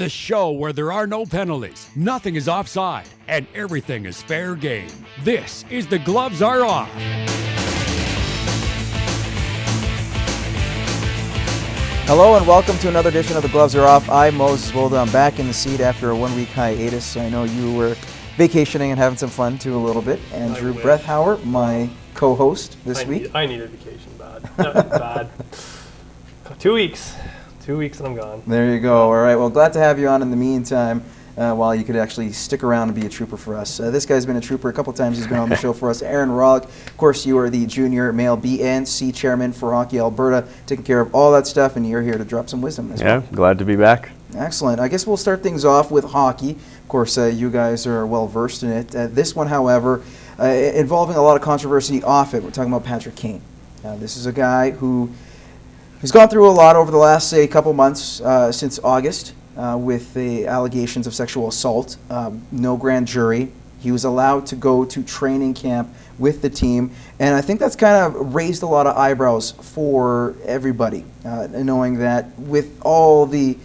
The show where there are no penalties, nothing is offside, and everything is fair game. This is The Gloves Are Off. Hello and welcome to another edition of The Gloves Are Off. I'm Moses Woldu. I'm back in the seat after a one-week hiatus. I know you were vacationing and having some fun too a little bit. Andrew Brethauer, my co-host this week. I need a vacation bad. 2 weeks. 2 weeks and I'm gone. There you go. All right. Well, glad to have you on in the meantime while you could actually stick around and be a trooper for us. This guy's been a trooper a couple times. He's been on the show for us. Aaron Rawlake. Of course, you are the junior male B and C chairman for Hockey Alberta, taking care of all that stuff, and you're here to drop some wisdom as well. Yeah, glad to be back. Excellent. I guess we'll start things off with hockey. Of course, you guys are well versed in it. This one, however, involving a lot of controversy off it. We're talking about Patrick Kane. This is a guy who has gone through a lot over the last, say, couple months since August with the allegations of sexual assault. No grand jury. He was allowed to go to training camp with the team, and I think that's kind of raised a lot of eyebrows for everybody, knowing that with all the,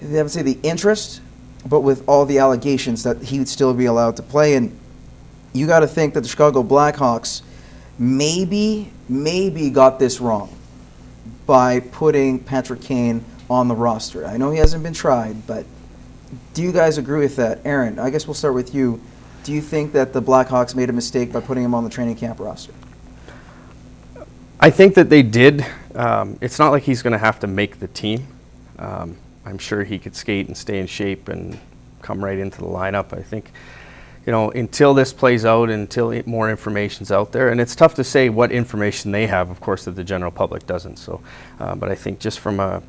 I would say the interest, but with all the allegations that he would still be allowed to play. And you got to think that the Chicago Blackhawks maybe got this wrong by putting Patrick Kane on the roster. I know he hasn't been tried, but do you guys agree with that? Aaron, I guess we'll start with you. Do you think that the Blackhawks made a mistake by putting him on the training camp roster? I think that they did. It's not like he's going to have to make the team. I'm sure he could skate and stay in shape and come right into the lineup. I think, until this plays out, until more information's out there, and it's tough to say what information they have, of course, that the general public doesn't. So, but I think just from a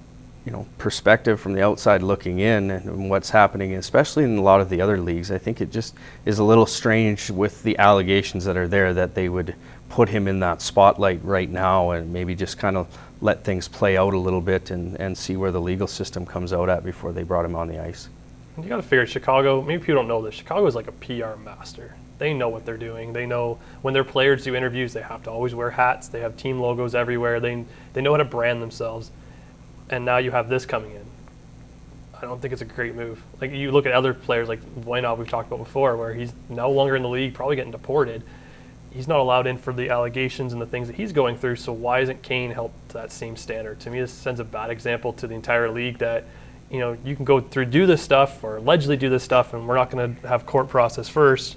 perspective from the outside looking in and what's happening, especially in a lot of the other leagues, I think it just is a little strange with the allegations that are there that they would put him in that spotlight right now and maybe just kind of let things play out a little bit and see where the legal system comes out at before they brought him on the ice. You got to figure Chicago, maybe people don't know this, Chicago is like a PR master. They know what they're doing. They know when their players do interviews, they have to always wear hats. They have team logos everywhere. They know how to brand themselves. And now you have this coming in. I don't think it's a great move. Like, you look at other players like Voinov, we've talked about before, where he's no longer in the league, probably getting deported. He's not allowed in for the allegations and the things that he's going through, so why isn't Kane held to that same standard? To me, this sends a bad example to the entire league that, you can go through, do this stuff, or allegedly do this stuff, and we're not going to have court process first,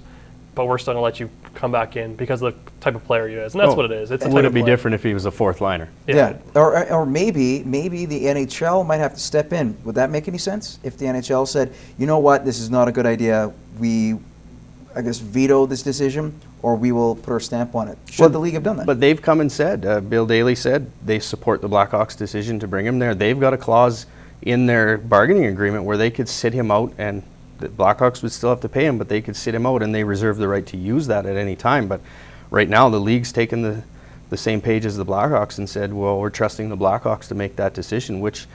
but we're still going to let you come back in because of the type of player he is. And that's what it is. It's would it be different if he was a fourth liner? Yeah. Or maybe the NHL might have to step in. Would that make any sense? If the NHL said, you know what, this is not a good idea, we, I guess, veto this decision, or we will put our stamp on it. Should the league have done that? But they've come and said, Bill Daly said, they support the Blackhawks' decision to bring him there. They've got a clause in their bargaining agreement where they could sit him out, and the Blackhawks would still have to pay him, but they could sit him out, and they reserve the right to use that at any time. But right now, the league's taken the same page as the Blackhawks and said, well, we're trusting the Blackhawks to make that decision, which,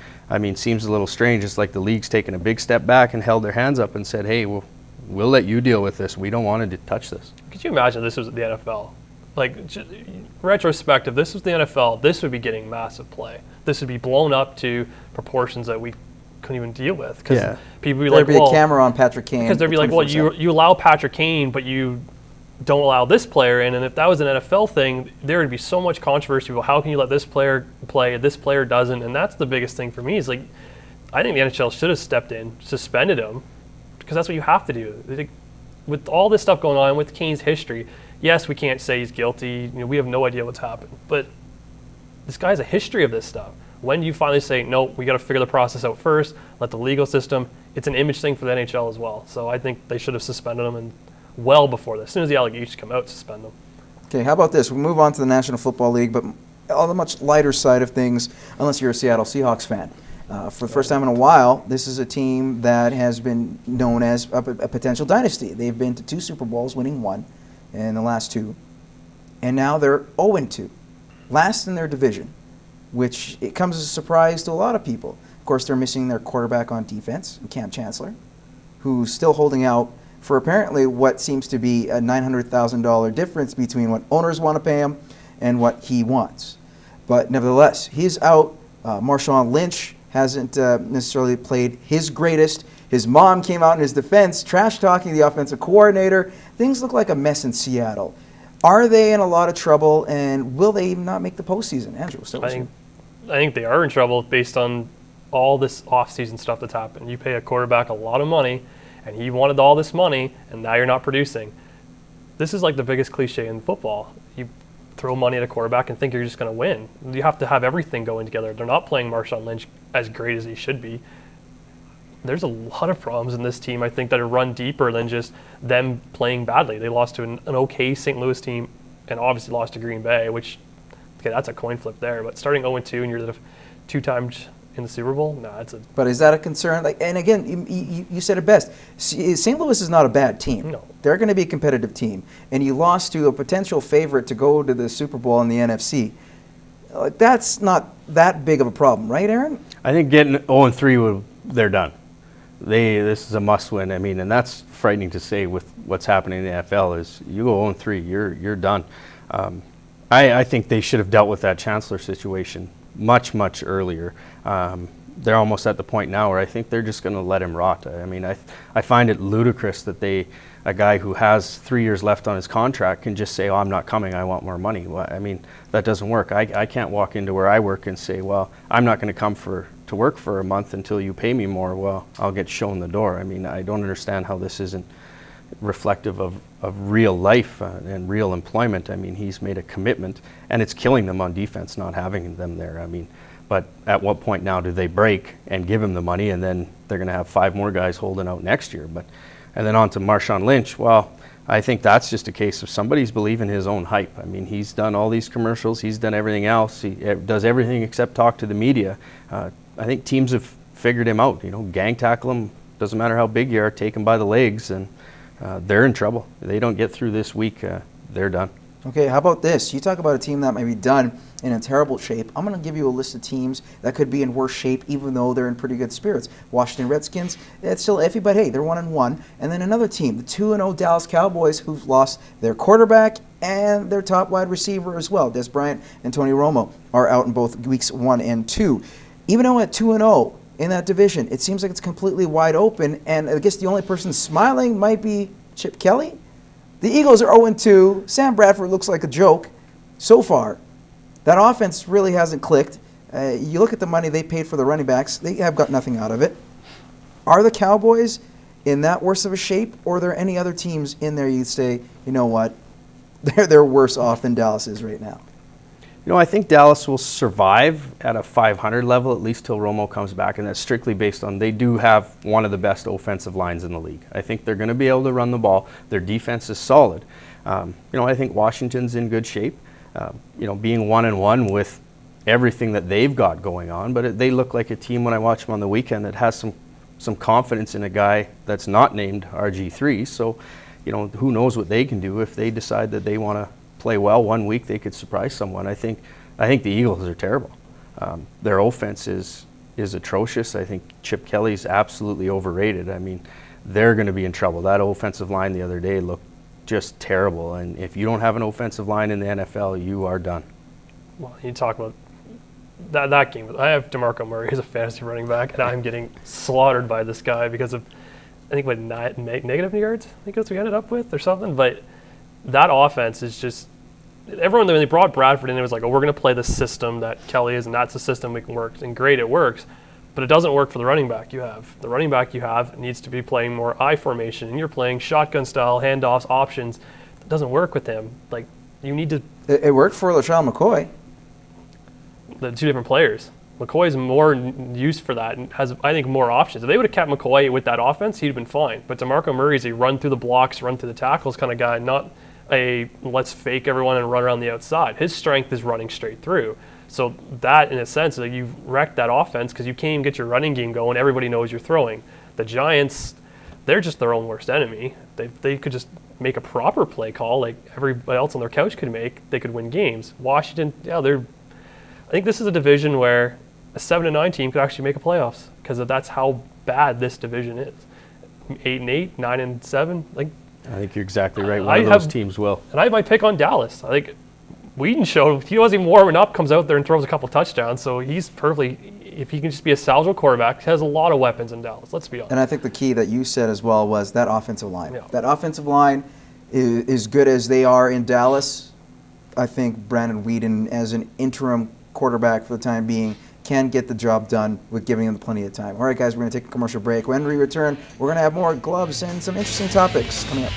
seems a little strange. It's like the league's taken a big step back and held their hands up and said, hey, we'll let you deal with this. We don't want to touch this. Could you imagine this was the NFL? Like, retrospective, this was the NFL, this would be getting massive play. This would be blown up to proportions that we couldn't even deal with. Because people would be like, there'd be a camera on Patrick Kane. Because they'd be like, well, you allow Patrick Kane, but you don't allow this player in. And if that was an NFL thing, there would be so much controversy about how can you let this player play, this player doesn't. And that's the biggest thing for me is, like, I think the NHL should have stepped in, suspended him, because that's what you have to do. With all this stuff going on, with Kane's history, yes, we can't say he's guilty. We have no idea what's happened. But this guy has a history of this stuff. When do you finally say, no, we got to figure the process out first, let the legal system, it's an image thing for the NHL as well. So I think they should have suspended him and well before this. As soon as the allegations come out, suspend them. Okay, how about this? We'll move on to the National Football League, but on the much lighter side of things, unless you're a Seattle Seahawks fan. For the first time in a while, this is a team that has been known as a potential dynasty. They've been to 2 Super Bowls, winning 1 in the last 2. And now they're 0-2, last in their division, which it comes as a surprise to a lot of people. Of course, they're missing their quarterback on defense, Cam Chancellor, who's still holding out for apparently what seems to be a $900,000 difference between what owners want to pay him and what he wants. But nevertheless, he's out. Marshawn Lynch hasn't necessarily played his greatest. His mom came out in his defense, trash-talking the offensive coordinator. Things look like a mess in Seattle. Are they in a lot of trouble, and will they even not make the postseason? Andrew, I think they are in trouble based on all this off-season stuff that's happened. You pay a quarterback a lot of money, and he wanted all this money, and now you're not producing. This is like the biggest cliche in football. You throw money at a quarterback and think you're just going to win. You have to have everything going together. They're not playing Marshawn Lynch as great as he should be. There's a lot of problems in this team, I think, that are run deeper than just them playing badly. They lost to an okay St. Louis team and obviously lost to Green Bay, which, okay, that's a coin flip there. But starting 0-2 and you're the 2 times in the Super Bowl, that's a... But is that a concern? Like, and again, you said it best. St. Louis is not a bad team. No. They're going to be a competitive team. And you lost to a potential favorite to go to the Super Bowl in the NFC. That's not that big of a problem, right, Aaron? I think getting 0-3, they're done. This is a must-win. I mean, and that's frightening to say with what's happening in the NFL. Is you go 0-3, you're done. I think they should have dealt with that Chancellor situation much earlier. They're almost at the point now where I think they're just going to let him rot. I mean, I find it ludicrous that a guy who has 3 years left on his contract can just say, "Oh, I'm not coming. I want more money." Well, I mean, that doesn't work. I can't walk into where I work and say, "Well, I'm not going to come to work for a month until you pay me more." Well, I'll get shown the door. I mean, I don't understand how this isn't reflective of real life and real employment. I mean, he's made a commitment, and it's killing them on defense not having them there. I mean, but at what point now do they break and give him the money, and then they're going to have 5 more guys holding out next year? And then on to Marshawn Lynch. Well, I think that's just a case of somebody's believing his own hype. I mean, he's done all these commercials. He's done everything else. He does everything except talk to the media. I think teams have figured him out. You know, gang tackle him. Doesn't matter how big you are. Take him by the legs, and they're in trouble. They don't get through this week, they're done. Okay, how about this? You talk about a team that might be done in a terrible shape. I'm going to give you a list of teams that could be in worse shape even though they're in pretty good spirits. Washington Redskins, it's still iffy, but hey, they're 1-1. And then another team, the 2-0 Dallas Cowboys, who've lost their quarterback and their top wide receiver as well. Des Bryant and Tony Romo are out in both weeks 1 and 2. Even though at 2-0 in that division, it seems like it's completely wide open, and I guess the only person smiling might be Chip Kelly. The Eagles are 0-2. Sam Bradford looks like a joke so far. That offense really hasn't clicked. You look at the money they paid for the running backs, they have got nothing out of it. Are the Cowboys in that worse of a shape, or are there any other teams in there you'd say, you know what, they're worse off than Dallas is right now? You know, I think Dallas will survive at a 500 level, at least till Romo comes back, and that's strictly based on they do have one of the best offensive lines in the league. I think they're going to be able to run the ball. Their defense is solid. You know, I think Washington's in good shape, you know, being 1-1 with everything that they've got going on, but they look like a team when I watch them on the weekend that has some confidence in a guy that's not named RG3. So, you know, who knows what they can do if they decide that they want to play well 1 week, they could surprise someone. I think the Eagles are terrible. Their offense is atrocious. I think Chip Kelly's absolutely overrated. I mean, they're going to be in trouble. That offensive line the other day looked just terrible, and if you don't have an offensive line in the NFL, you are done. Well, you talk about that game. I have DeMarco Murray as a fantasy running back, and I'm getting slaughtered by this guy because of, I think, what, negative yards? I think that's what we ended up with or something. But that offense is just, everyone, when they brought Bradford in, it was like, oh, we're going to play the system that Kelly is, and that's the system we can work. And great, it works. But it doesn't work for the running back you have. The running back you have needs to be playing more I formation, and you're playing shotgun style, handoffs, options. It doesn't work with him. Like, you need to... It worked for LaShawn McCoy. The 2 different players. McCoy's more used for that and has, I think, more options. If they would have kept McCoy with that offense, he'd have been fine. But DeMarco Murray's a run through the blocks, run through the tackles kind of guy, not a let's fake everyone and run around the outside. His strength is running straight through. So that, in a sense, like, you've wrecked that offense because you can't even get your running game going. Everybody knows you're throwing. The Giants, they're just their own worst enemy. They could just make a proper play call like everybody else on their couch could make. They could win games. Washington, yeah, I think this is a division where a 7-9 team could actually make a playoffs because that's how bad this division is. 8-8, 9-7, like. I think you're exactly right. One of those teams will. And I have my pick on Dallas. I think Whedon showed he wasn't even warming up, comes out there and throws a couple touchdowns, so he's perfectly if he can just be a salvageable quarterback, he has a lot of weapons in Dallas. Let's be honest. And I think the key that you said as well was that offensive line. Yeah. That offensive line is good as they are in Dallas. I think Brandon Whedon, as an interim quarterback for the time being, can get the job done with giving him plenty of time. All right, guys, we're going to take a commercial break. When we return, we're going to have more gloves and some interesting topics coming up.